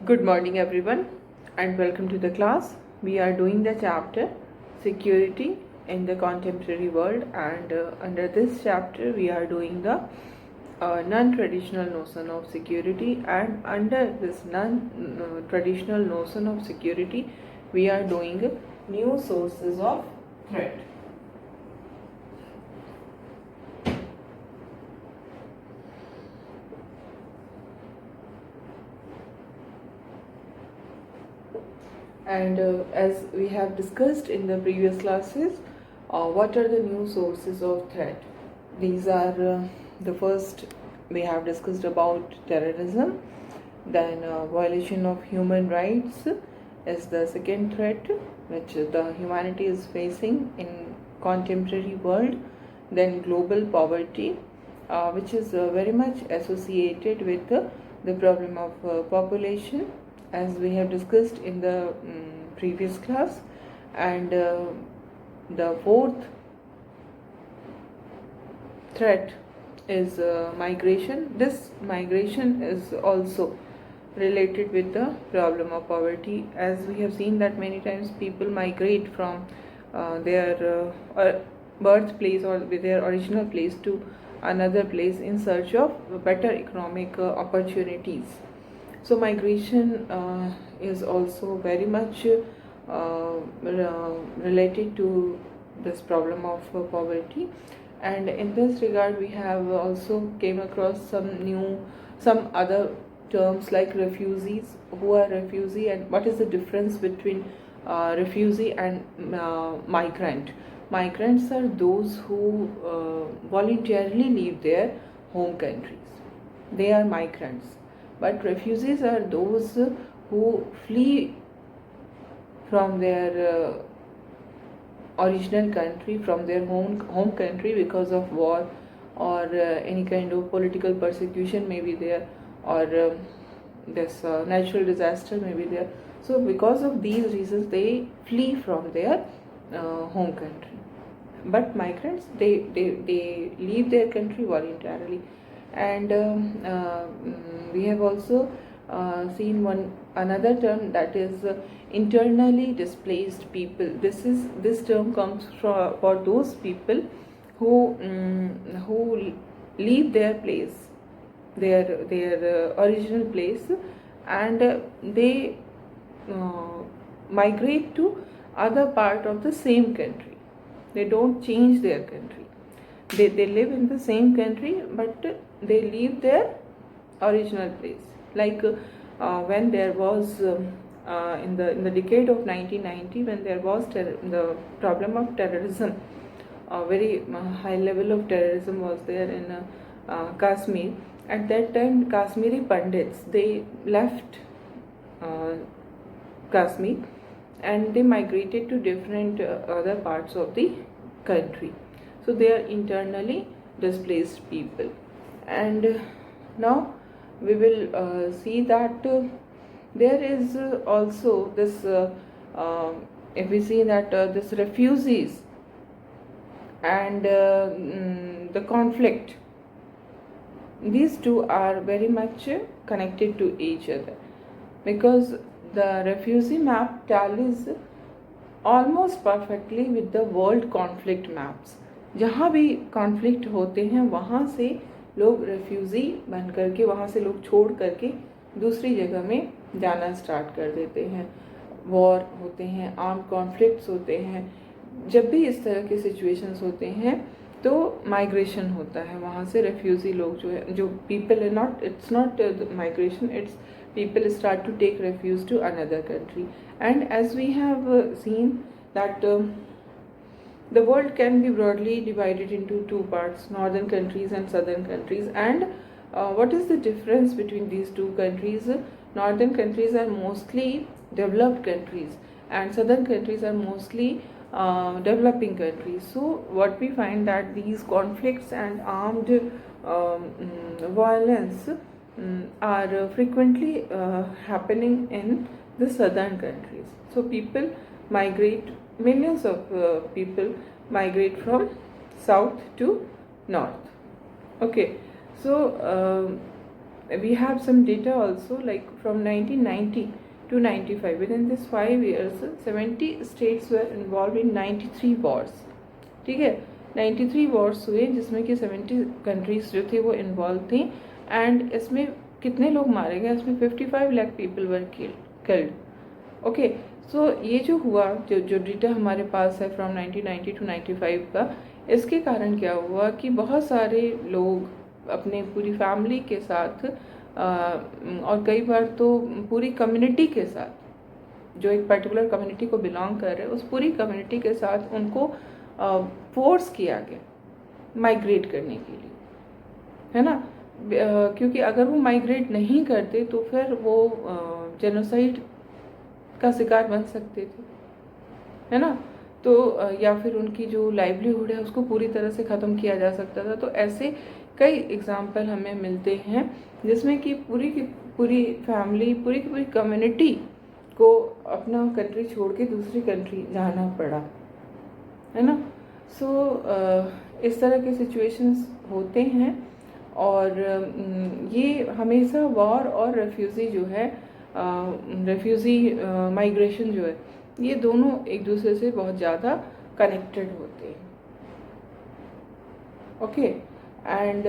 Good morning, everyone, and welcome to the class. We are doing the chapter Security in the Contemporary World, and under this chapter, we are doing the non traditional notion of security. And under this non traditional notion of security, we are doing new sources of threat. And as we have discussed in the previous classes, what are the new sources of threat? These are the first we have discussed about terrorism, then violation of human rights is the second threat which the humanity is facing in contemporary world, then global poverty, which is very much associated with the problem of population, as we have discussed in the previous class. And the fourth threat is migration. This migration is also related with the problem of poverty, as we have seen that many times people migrate from their birthplace or with their original place to another place in search of better economic opportunities. So migration is also very much related to this problem of poverty. And in this regard, we have also came across some other terms like refugees. Who are refugee, and what is the difference between refugee and migrant? Migrants are those who voluntarily leave their home countries. They are migrants. But refugees are those who flee from their original country, from their home country, because of war or any kind of political persecution may be there, or this natural disaster may be there. So because of these reasons they flee from their home country. But migrants, they leave their country voluntarily. And we have also seen another term, that is internally displaced people. This term comes for those people who leave their place, their original place, and they migrate to other part of the same country. They don't change their country. They live in the same country, but they leave their original place. Like when there was in the decade of 1990, when there was the problem of terrorism, a very high level of terrorism was there in Kashmir. At that time, Kashmiri Pandits, they left Kashmir and they migrated to different other parts of the country. So they are internally displaced people. And now we will see that there is also this if we see that this refugees and the conflict, these two are very much connected to each other, because the refugee map tallies almost perfectly with the world conflict maps. जहाँ भी conflict होते हैं वहाँ से लोग रेफ्यूज़ी बन करके, वहाँ से लोग छोड़ करके दूसरी जगह में जाना स्टार्ट कर देते हैं. वॉर होते हैं, आर्म कॉन्फ्लिक्ट्स होते हैं. जब भी इस तरह के सिचुएशंस होते हैं तो माइग्रेशन होता है. वहाँ से रेफ्यूज़ी लोग जो है, जो पीपल है, not it's not migration, it's people start to take refuge to another country. And as we have seen that the world can be broadly divided into two parts, northern countries and southern countries. And what is the difference between these two countries? Northern countries are mostly developed countries and southern countries are mostly developing countries. So what we find that these conflicts and armed violence are frequently happening in the southern countries. So people migrate, millions of people migrate from south to north. Okay, so we have some data also, like from 1990 to 95, within this 5 years 70 states were involved in 93 wars. ठीक है, 93 Wars हुए जिसमें कि 70 countries जो थे वो involve थी. And इसमें कितने लोग मारे गए, इसमें 55 lakh people were killed. Okay, so ये जो हुआ, जो डेटा हमारे पास है फ्रॉम 1990 टू 95 का, इसके कारण क्या हुआ कि बहुत सारे लोग अपने पूरी फैमिली के साथ और कई बार तो पूरी कम्युनिटी के साथ, जो एक पर्टिकुलर कम्युनिटी को बिलोंग कर रहे हैं, उस पूरी कम्युनिटी के साथ उनको फोर्स किया गया माइग्रेट करने के लिए, है ना. क्योंकि अगर वो माइग्रेट नहीं करते तो फिर वो जेनोसाइड का शिकार बन सकते थे, है ना. तो या फिर उनकी जो लाइवलीहुड है उसको पूरी तरह से ख़त्म किया जा सकता था. तो ऐसे कई एग्जाम्पल हमें मिलते हैं जिसमें कि पूरी की पूरी फैमिली, पूरी की पूरी कम्युनिटी को अपना कंट्री छोड़ के दूसरी कंट्री जाना पड़ा, है ना. सो इस तरह के सिचुएशंस होते हैं. और ये हमेशा वॉर और रेफ्यूज़ी जो है, रेफ्यूज़ी माइग्रेशन जो है, ये दोनों एक दूसरे से बहुत ज़्यादा कनेक्टेड होते हैं. Okay, and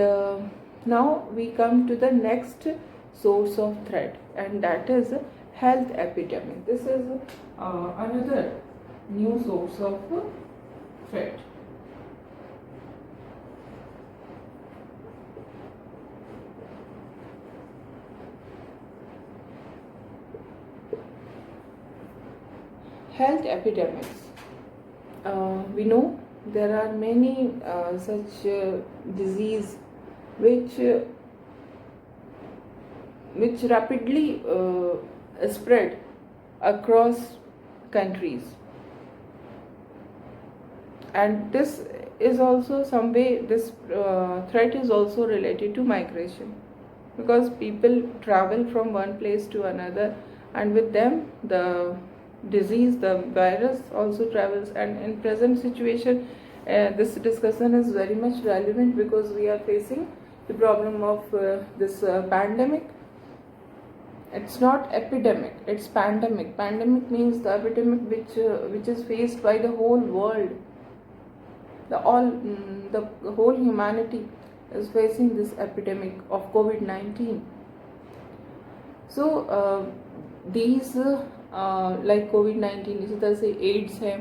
now we come to the next source of threat, and that is health epidemic. This is another new source of threat. Health epidemics. We know there are many such disease which rapidly spread across countries, and this is also some way, this threat is also related to migration, because people travel from one place to another, and with them the disease, the virus also travels. And in present situation, this discussion is very much relevant because we are facing the problem of this pandemic. It's not epidemic, it's pandemic. Pandemic means the epidemic which is faced by the whole world. The whole humanity is facing this epidemic of COVID-19. So these like COVID-19, इसी तरह से AIDS है,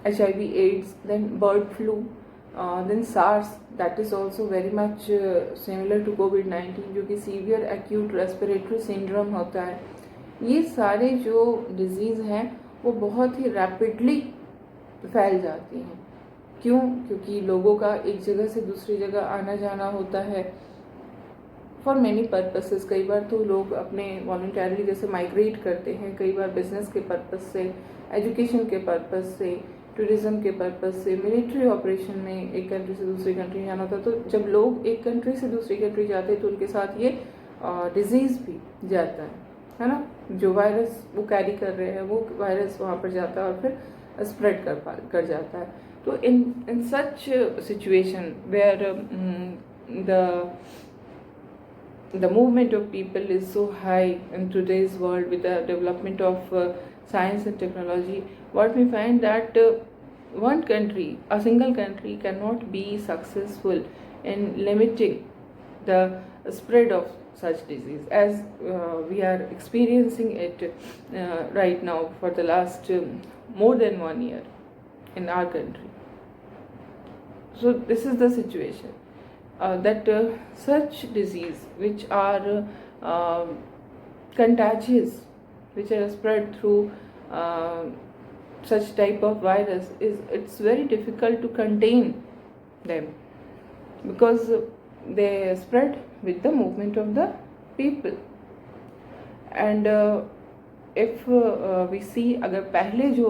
HIV AIDS, then bird flu, then SARS, that is also very much similar to COVID-19, जो कि severe acute respiratory syndrome होता है. ये सारे जो डिजीज़ हैं वो बहुत ही रैपिडली फैल जाती हैं. क्यों? क्योंकि लोगों का एक जगह से दूसरी जगह आना जाना होता है फॉर मैनी पर्पसेस. कई बार तो लोग अपने वॉलंटरली जैसे माइग्रेट करते हैं, कई बार बिजनेस के पर्पस से, एजुकेशन के पर्पस से, टूरिज्म के पर्पस से, मिलिट्री ऑपरेशन में एक कंट्री से दूसरी कंट्री जाना होता है. तो जब लोग एक कंट्री से दूसरी कंट्री जाते हैं तो उनके साथ ये डिजीज़ भी जाता है ना. जो वायरस वो कैरी कर रहे हैं वो वायरस वहाँ पर जाता है और फिर स्प्रेड कर जाता है. तो in such situation where the movement of people is so high in today's world with the development of science and technology, what we find that one country, a single country, cannot be successful in limiting the spread of such disease as we are experiencing it right now for the last more than 1 year in our country. So this is the situation. That such disease which are contagious, which are spread through such type of virus, it's very difficult to contain them because they spread with the movement of the people. And if we see, अगर पहले जो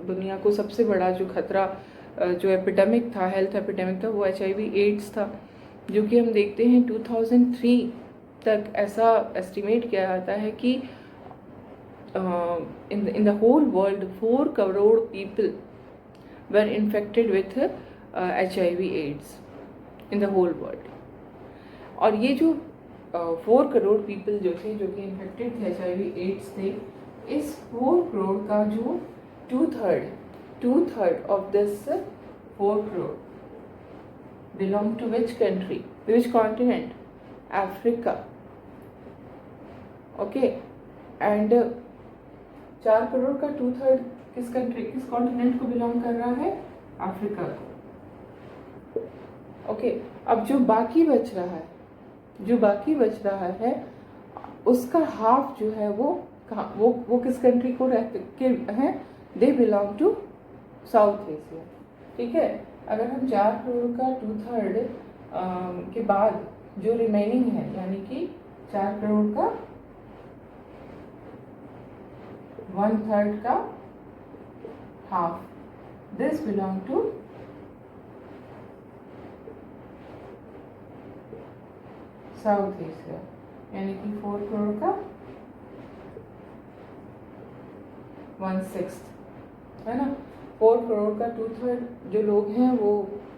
दुनिया को सबसे बड़ा जो खतरा जो एपिडेमिक था, हेल्थ एपिडेमिक था, वो HIV एड्स था, जो कि हम देखते हैं 2003 तक ऐसा एस्टिमेट किया जाता है कि in the whole world 4 crore people were infected with HIV AIDS in the whole world. और ये जो 4 करोड़ पीपल जो थे, जो कि इन्फेक्टेड थे HIV एड्स थे, इस 4 करोड़ का जो two third of this 4 crore belong to which country, which continent? Africa. Okay, and 4 crore का टू थर्ड किस कंट्री, किस कॉन्टिनेंट को बिलोंग कर रहा है? अफ्रीका को। ओके, अब जो बाकी बच रहा है उसका हाफ जो है वो किस कंट्री को रहते हैं? They belong to South Asia. ठीक है, अगर हम 4 करोड़ का टू थर्ड के बाद जो रिमेनिंग है, यानी कि 4 करोड़ का 1/3 का half, this belong to South Asia, यानी कि 4 करोड़ का 1/6 है ना। 4 करोड़ का टू थर्ड जो लोग हैं वो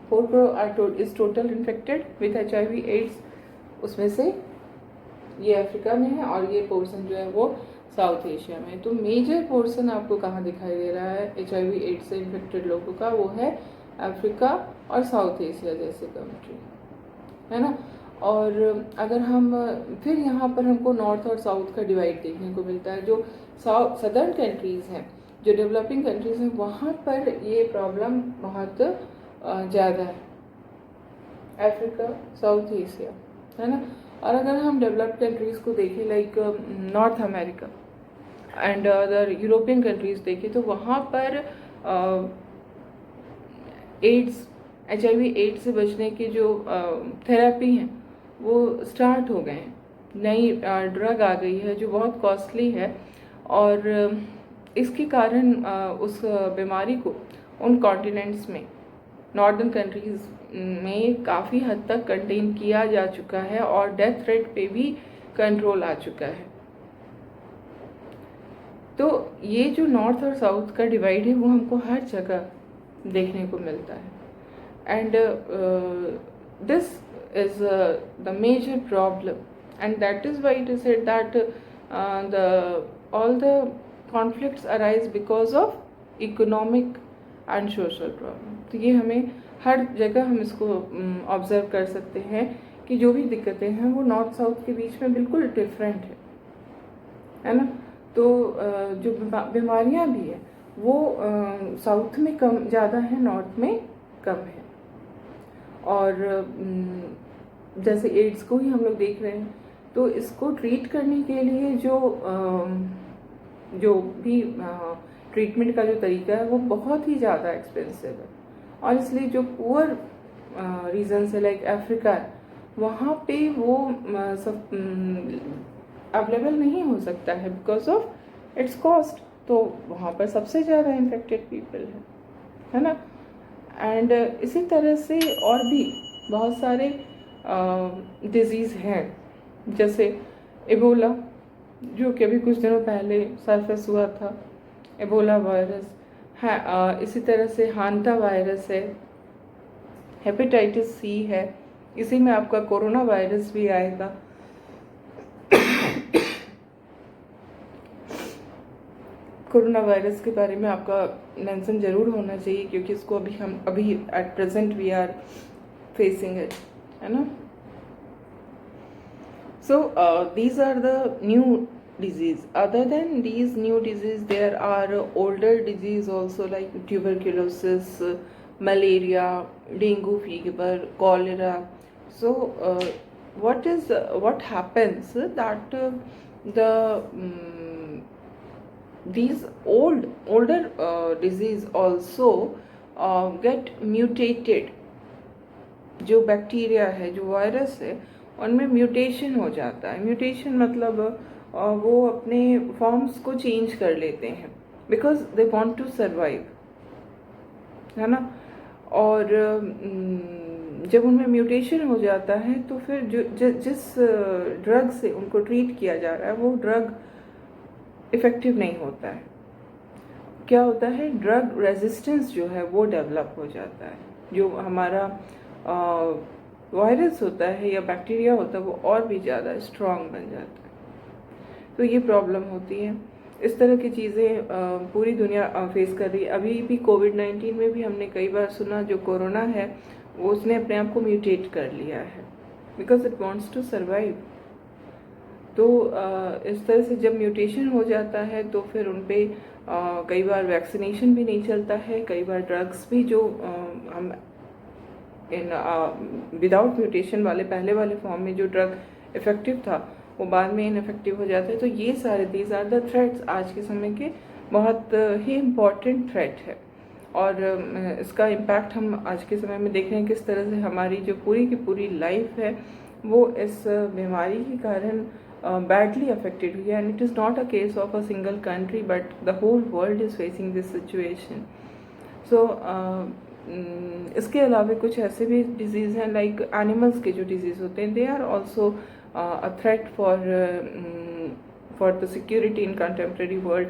4 crore is total infected with HIV AIDS, उसमें से ये अफ्रीका में है और ये पोर्शन जो है वो साउथ एशिया में। तो मेजर पोर्शन आपको कहाँ दिखाई दे रहा है HIV एड्स से इन्फेक्टेड लोगों का? वो है अफ्रीका और साउथ एशिया जैसे कंट्री, है ना। और अगर हम फिर यहाँ पर हमको नॉर्थ और साउथ का डिवाइड देखने को मिलता है। जो सदर्न कंट्रीज़ हैं, जो डेवलपिंग कंट्रीज़ हैं, वहाँ पर ये प्रॉब्लम बहुत ज़्यादा है, अफ्रीका, साउथ एशिया, है ना। और अगर हम डेवलप्ड कंट्रीज़ को देखें, like north America and other European countries देखें, तो वहाँ पर HIV एड्स से बचने की जो थेरेपी हैं वो स्टार्ट हो गए हैं। नई ड्रग आ गई है जो बहुत कॉस्टली है, और इसके कारण उस बीमारी को उन कॉन्टिनेंट्स में, नॉर्दर्न कंट्रीज़ में काफ़ी हद तक कंटेन किया जा चुका है और डेथ रेट पे भी कंट्रोल आ चुका है। तो ये जो नॉर्थ और साउथ का डिवाइड है वो हमको हर जगह देखने को मिलता है, and this is the major problem, and that is why it is said that all the conflicts arise because of economic and social problem। तो ये हमें हर जगह हम इसको ऑब्जर्व कर सकते हैं कि जो भी दिक्कतें हैं वो नॉर्थ साउथ के बीच में बिल्कुल डिफरेंट है ना। तो जो बीमारियां भी है वो साउथ में कम ज़्यादा है, नॉर्थ में कम है। और जैसे एड्स को ही हम लोग देख रहे हैं, तो इसको ट्रीट करने के लिए जो भी ट्रीटमेंट का जो तरीका है वो बहुत ही ज़्यादा एक्सपेंसिव है, और इसलिए जो पुअर रीजन्स है लाइक अफ्रीका, वहाँ पे वो सब अवेलेबल नहीं हो सकता है बिकॉज ऑफ इट्स कॉस्ट। तो वहाँ पर सबसे ज़्यादा इन्फेक्टेड पीपल है ना। एंड इसी तरह से और भी बहुत सारे डिजीज़ हैं, जैसे एबोला जो कि अभी कुछ दिनों पहले सरफेस हुआ था, एबोला वायरस है। इसी तरह से हांता वायरस है, हेपेटाइटिस C है, इसी में आपका कोरोना वायरस भी आएगा। कोरोना वायरस के बारे में आपका मेंशन ज़रूर होना चाहिए, क्योंकि इसको अभी at present we are facing it, है ना। So these are the new disease. Other than these new disease, there are older disease also like tuberculosis, malaria, dengue fever, cholera. So what happens that these older disease also get mutated। जो bacteria है, जो virus है, उनमें mutation हो जाता है। Mutation मतलब वो अपने फॉर्म्स को चेंज कर लेते हैं because they want to survive, है ना। और जब उनमें म्यूटेशन हो जाता है तो फिर जिस ड्रग से उनको ट्रीट किया जा रहा है वो ड्रग इफ़ेक्टिव नहीं होता है। क्या होता है, ड्रग रेजिस्टेंस जो है वो डेवलप हो जाता है। जो हमारा वायरस होता है या बैक्टीरिया होता है वो और भी ज़्यादा स्ट्रॉन्ग बन जाता है। तो ये प्रॉब्लम होती है। इस तरह की चीज़ें पूरी दुनिया फेस कर रही है। अभी भी कोविड-19 में भी हमने कई बार सुना जो कोरोना है वो उसने अपने आप को म्यूटेट कर लिया है because it wants to survive. तो इस तरह से जब म्यूटेशन हो जाता है तो फिर उन पे कई बार वैक्सीनेशन भी नहीं चलता है, कई बार ड्रग्स भी जो हम इन विदाउट म्यूटेशन वाले पहले वाले फॉर्म में जो ड्रग इफ़ेक्टिव था वो बाद में इनफेक्टिव हो जाता है। तो ये सारे दीज आर द थ्रेट्स आज के समय के बहुत ही इम्पॉर्टेंट थ्रेट है। और इसका इम्पैक्ट हम आज के समय में देख रहे हैं किस तरह से हमारी जो पूरी की पूरी लाइफ है वो इस बीमारी के कारण badly affected हुई है। And it is not a case of a single country but the whole world is facing this situation. So इसके अलावा कुछ ऐसे भी डिजीज़ हैं लाइक एनिमल्स के जो डिजीज़ होते हैं they are also a threat for the security in contemporary world.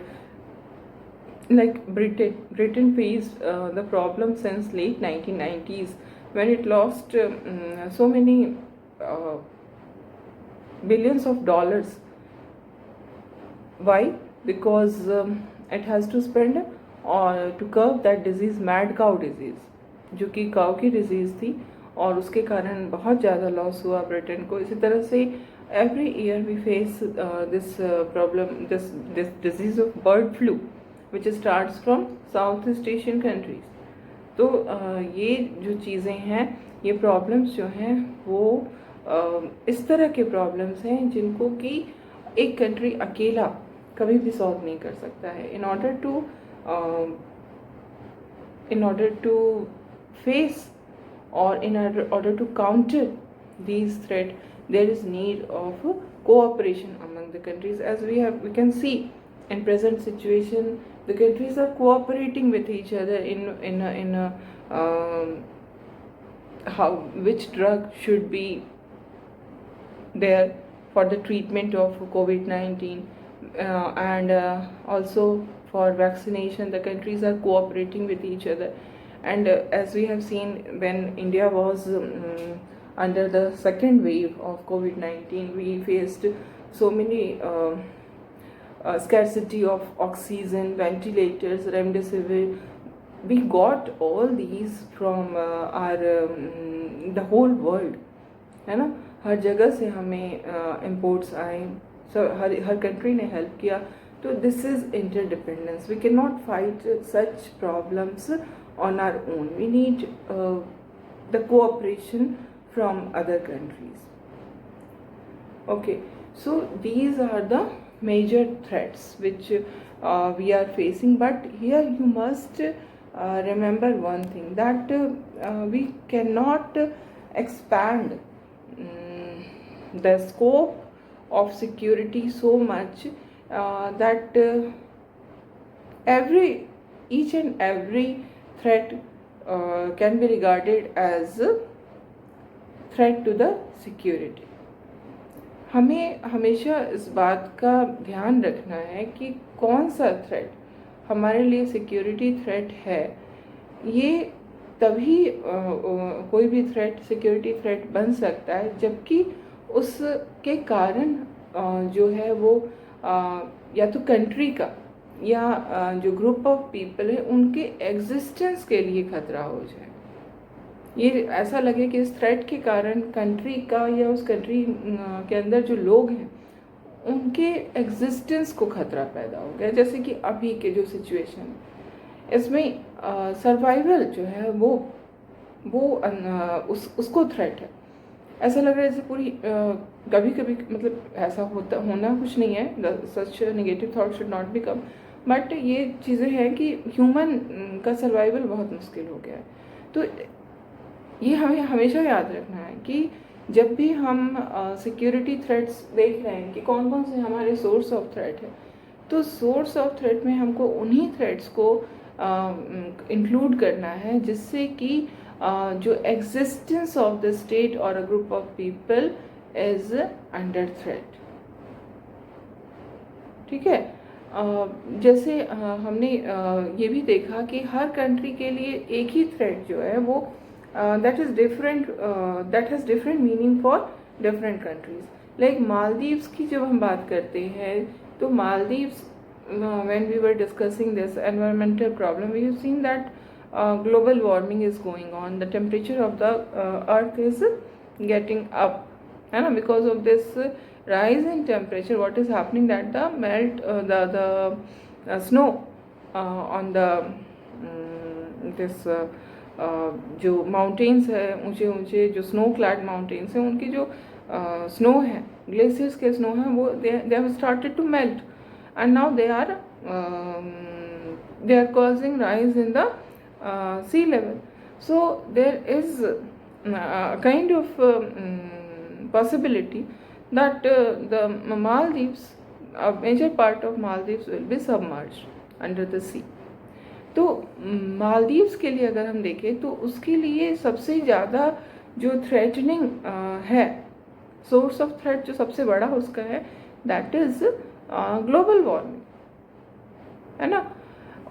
Like Britain faced the problem since late 1990s when it lost so many uh, billions of dollars. Why? Because it has to spend to curb that disease, mad cow disease, जो कि cow की disease थी और उसके कारण बहुत ज़्यादा loss हुआ ब्रिटेन को। इसी तरह से every year we face this problem, this disease of bird flu which starts from Southeast Asian countries. तो ये जो चीज़ें हैं, ये प्रॉब्लम्स जो हैं वो इस तरह के प्रॉब्लम्स हैं जिनको कि एक कंट्री अकेला कभी भी सॉल्व नहीं कर सकता है। in order to face or in order to counter these threats, there is need of cooperation among the countries. As we can see in present situation, the countries are cooperating with each other in how which drug should be there for the treatment of COVID-19 and also for vaccination. The countries are cooperating with each other. And as we have seen, when India was under the second wave of COVID-19, we faced so many scarcity of oxygen, ventilators, remdesivir. We got all these from the whole world, है ना। हर जगह से हमें imports आए, हर country ने help किया। तो this is interdependence. We can not fight such problems on our own. We need the cooperation from other countries. Okay, so these are the major threats which we are facing, but here you must remember one thing, that we cannot expand the scope of security so much that each and every threat can be regarded as a threat to the security. हमें हमेशा इस बात का ध्यान रखना है कि कौन सा थ्रेट हमारे लिए सिक्योरिटी थ्रेट है। ये तभी कोई भी थ्रेट सिक्योरिटी थ्रेट बन सकता है जबकि उसके कारण जो है वो या तो कंट्री का या जो ग्रुप ऑफ पीपल है उनके एग्जिस्टेंस के लिए खतरा हो जाए। ये ऐसा लगे कि इस थ्रेट के कारण कंट्री का या उस कंट्री के अंदर जो लोग हैं उनके एग्जिस्टेंस को खतरा पैदा हो गया। जैसे कि अभी के जो सिचुएशन इसमें सर्वाइवल जो है वो उसको थ्रेट है। ऐसा लग रहा है जैसे पूरी कभी कभी मतलब ऐसा होना कुछ नहीं है, सच negative thought should not be come, but ये चीज़ें हैं कि ह्यूमन का सर्वाइवल बहुत मुश्किल हो गया है। तो ये हमें हमेशा याद रखना है कि जब भी हम सिक्योरिटी थ्रेट्स देख रहे हैं कि कौन कौन से हमारे सोर्स ऑफ थ्रेट है, तो सोर्स ऑफ थ्रेट में हमको उन्हीं थ्रेट्स को इंक्लूड करना है जिससे कि जो एग्जिस्टेंस ऑफ द स्टेट और a group of people is under threat. ठीक है। जैसे हमने ये भी देखा कि हर कंट्री के लिए एक ही थ्रेट जो है वो that is different, that has different meaning for different countries. Like Maldives की जब हम बात करते हैं तो Maldives, when we were discussing this environmental problem, we have seen that global warming is going on. The temperature of the earth is getting up, है ना, because of this rise in temperature. What is happening, that the melt, the snow on the this जो mountains है, ऊंचे ऊंचे जो snow clad mountains हैं, उनकी जो स्नो है, ग्लेशियर्स के स्नो है, वो they have started to melt and now they are causing rise in the sea level. So there is a kind of possibility that the Maldives, a major part of Maldives will be submerged under the sea. तो मालदीव्स के लिए अगर हम देखें तो उसके लिए सबसे ज़्यादा जो थ्रेटनिंग है, सोर्स ऑफ थ्रेट जो सबसे बड़ा उसका है, दैट इज़ ग्लोबल वार्मिंग, है ना.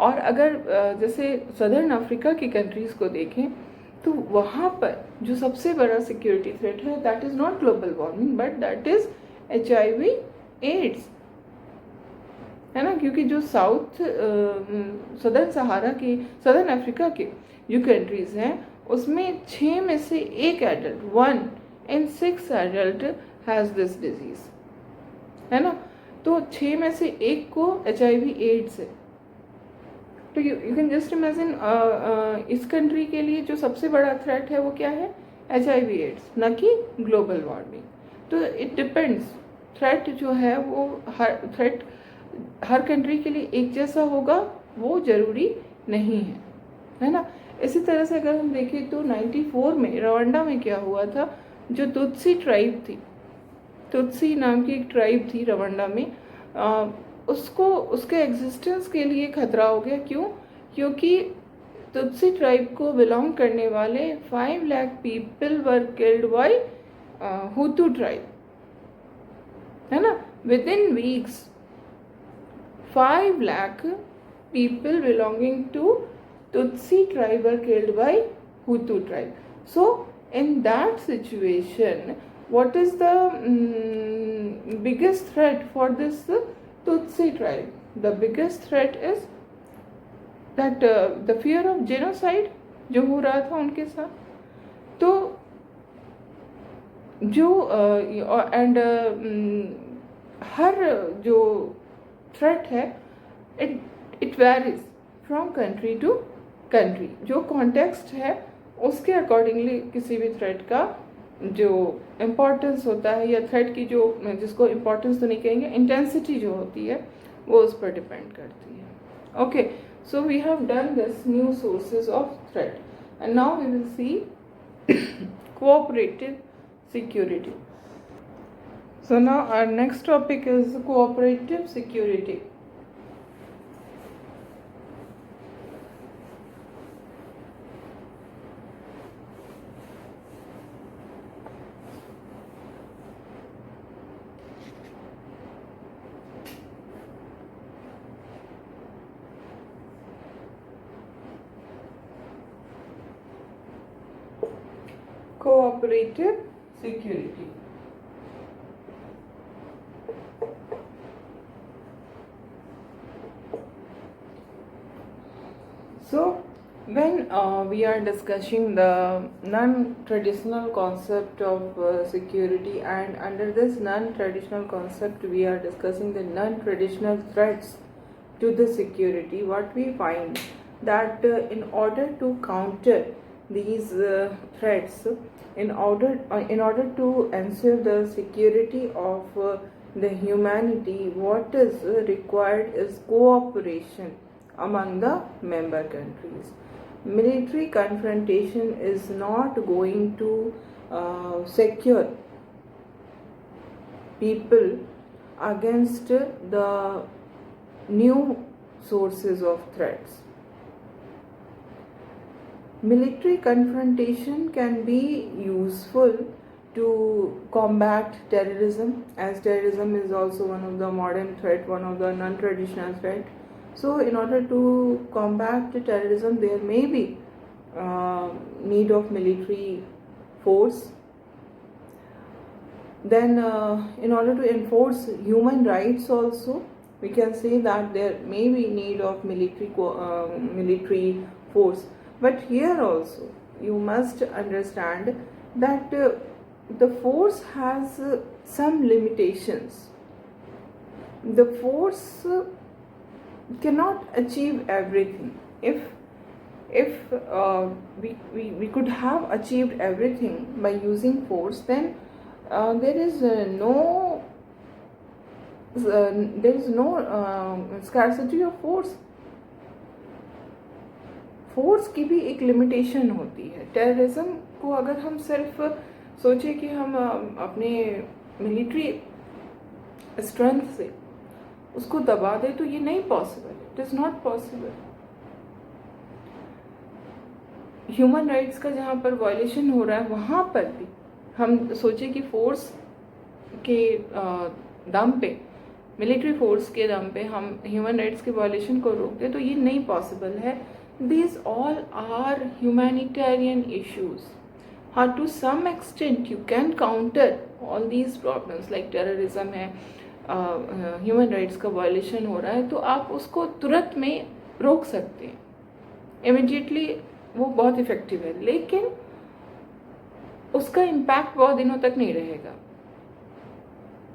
और अगर जैसे सदर्न अफ्रीका की कंट्रीज़ को देखें तो वहाँ पर जो सबसे बड़ा सिक्योरिटी थ्रेट है, that is not global warming but that is HIV AIDS, है ना. क्योंकि जो साउथ सदर्न सहारा के, सदर्न अफ्रीका के जो कंट्रीज़ हैं, उसमें 6 में से 1 adult, 1 in 6 adult has this disease, है ना. तो 6 में से 1 को HIV एड्स है. तो यू कैन जस्ट इमेजिन इस कंट्री के लिए जो सबसे बड़ा थ्रेट है वो क्या है, HIV एड्स, न कि ग्लोबल वार्मिंग. तो इट डिपेंड्स, थ्रेट जो है वो थ्रेट हर कंट्री के लिए एक जैसा होगा वो ज़रूरी नहीं है, है ना. इसी तरह से अगर हम देखें तो 94 में रवांडा में क्या हुआ था, जो तुत्सी ट्राइब थी, तुत्सी नाम की एक ट्राइब थी रवांडा में, उसको उसके एग्जिस्टेंस के लिए खतरा हो गया. क्यों? क्योंकि तुत्सी ट्राइब को बिलोंग करने वाले 5 lakh people were killed by हुतू tribe, है ना. With in weeks 5 lakh people belonging to Tutsi tribe were killed by Hutu tribe. So in that situation, what is the biggest threat for this Tutsi tribe? The biggest threat is that the fear of genocide जो हो रहा था उनके साथ. तो जो and हर जो threat है, it varies from country to country. जो कॉन्टेक्स्ट है उसके अकॉर्डिंगली किसी भी थ्रेट का जो इम्पोर्टेंस होता है, या थ्रेट की जो, जिसको इम्पोर्टेंस तो नहीं कहेंगे, इंटेंसिटी जो होती है वो उस पर डिपेंड करती है. Okay, so we have done this new sources of threat and now we will see cooperative security. So now our next topic is cooperative security. Cooperative security. So when we are discussing the non-traditional concept of security, and under this non-traditional concept we are discussing the non-traditional threats to the security, what we find that in order to counter these threats, in order to ensure the security of the humanity, what is required is cooperation among the member countries. Military confrontation is not going to secure people against the new sources of threats. Military confrontation can be useful to combat terrorism, as terrorism is also one of the modern threat, one of the non-traditional threat. So in order to combat terrorism, there may be need of military force. Then in order to enforce human rights also, we can say that there may be need of military force. But here also you must understand that the force has some limitations. The force cannot achieve everything. If we could have achieved everything by using force, then there is no scarcity of force. Force की भी एक limitation होती है. Terrorism को अगर हम सिर्फ सोचे कि हम अपने मिलिट्री स्ट्रेंथ से उसको दबा दें तो ये नहीं possible. It is not possible. Human rights का जहाँ पर वायलेशन हो रहा है वहाँ पर भी हम सोचे कि फोर्स के दम पे, मिलिट्री फोर्स के दम पे हम ह्यूमन राइट्स के वायलेशन को रोक दें, तो ये नहीं पॉसिबल है. These all are humanitarian issues. To some extent you can counter all these problems like terrorism है, human rights का violation हो रहा है, तो आप उसको तुरंत में रोक सकते हैं. Immediately वो बहुत इफेक्टिव है, लेकिन उसका इम्पैक्ट बहुत दिनों तक नहीं रहेगा,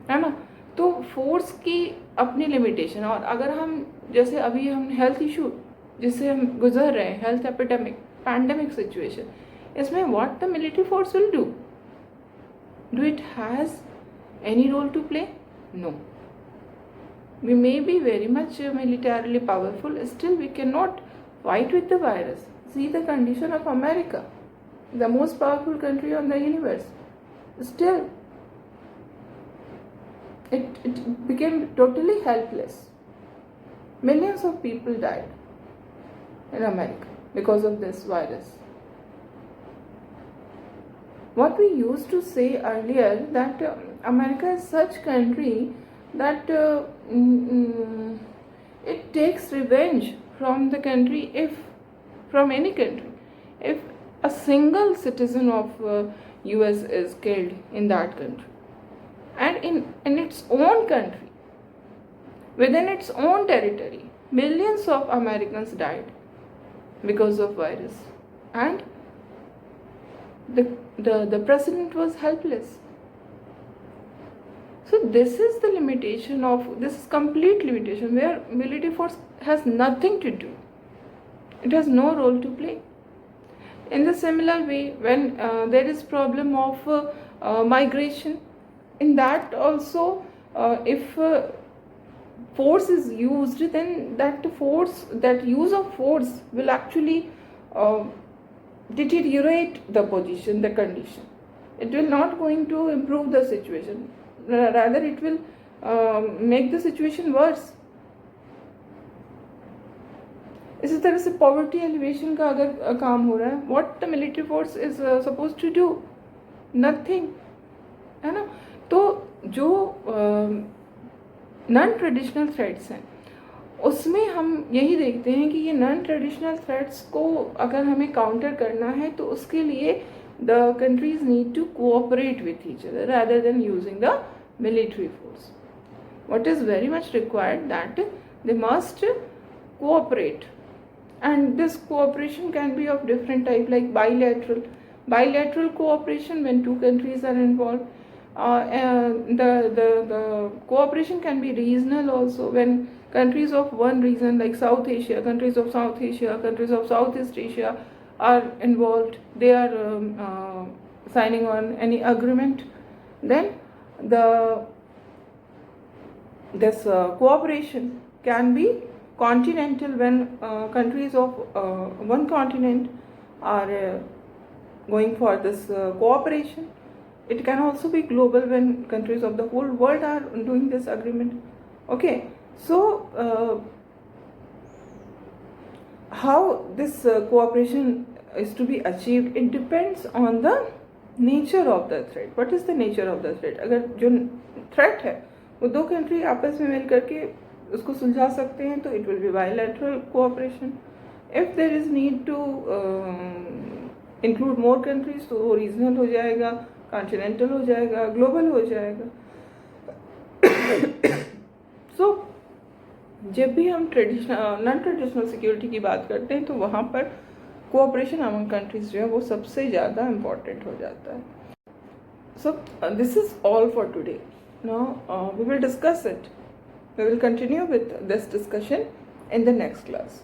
है ना. तो फोर्स की अपनी लिमिटेशन. और अगर हम जैसे अभी हम हेल्थ इशू जिससे हम गुजर रहे हैं, हेल्थ एपिडेमिक, पैंडेमिक सिचुएशन, इसमें what the military force will do it has any role to play? No. We may be very much militarily powerful, still we cannot fight with the virus. See the condition of America, the most powerful country on the universe. Still, it became totally helpless. Millions of people died in America because of this virus. What we used to say earlier that America is such country that it takes revenge from the country, from any country, if a single citizen of US is killed in that country, and in its own country, within its own territory, millions of Americans died because of virus, and the president was helpless. So this is the limitation of, this is complete limitation where military force has nothing to do. It has no role to play. In the similar way, when there is problem of migration, in that also if force is used, then that use of force will actually deteriorate the position, the condition. It will not going to improve the situation, rather it will make the situation worse. इसी तरह से poverty alleviation का अगर काम हो रहा है, what the military force is suppose to do? Nothing, है ना. तो जो नॉन ट्रेडिशनल थ्रेट्स हैं उसमें हम यही देखते हैं कि ये नॉन ट्रेडिशनल थ्रेट्स को अगर हमें काउंटर करना है तो उसके लिए the countries need to cooperate with each other rather than using the military force. What is very much required that they must cooperate, and this cooperation can be of different type, like bilateral cooperation when two countries are involved. The cooperation can be regional also, when countries of one region like South Asia, countries of South Asia, countries of Southeast Asia are involved, they are signing on any agreement, then this cooperation can be continental when countries of one continent are going for this cooperation. It can also be global when countries of the whole world are doing this agreement. Okay, so how this cooperation is to be achieved, it depends on the nature of the threat. What is the nature of the threat? अगर जो threat है वो दो country आपस में मिल करके उसको सुलझा सकते हैं तो it will be bilateral cooperation. If there is need to include more countries तो वो रीजनल हो जाएगा, कॉन्टिनेंटल हो जाएगा, ग्लोबल हो जाएगा. सो जब भी हम ट्रेडिशनल नॉन ट्रेडिशनल सिक्योरिटी की बात करते हैं तो वहाँ पर कोऑपरेशन अमंग कंट्रीज जो है वो सबसे ज़्यादा इम्पॉर्टेंट हो जाता है. So this is all for today. Now we will discuss it. We will continue with this discussion in the next class.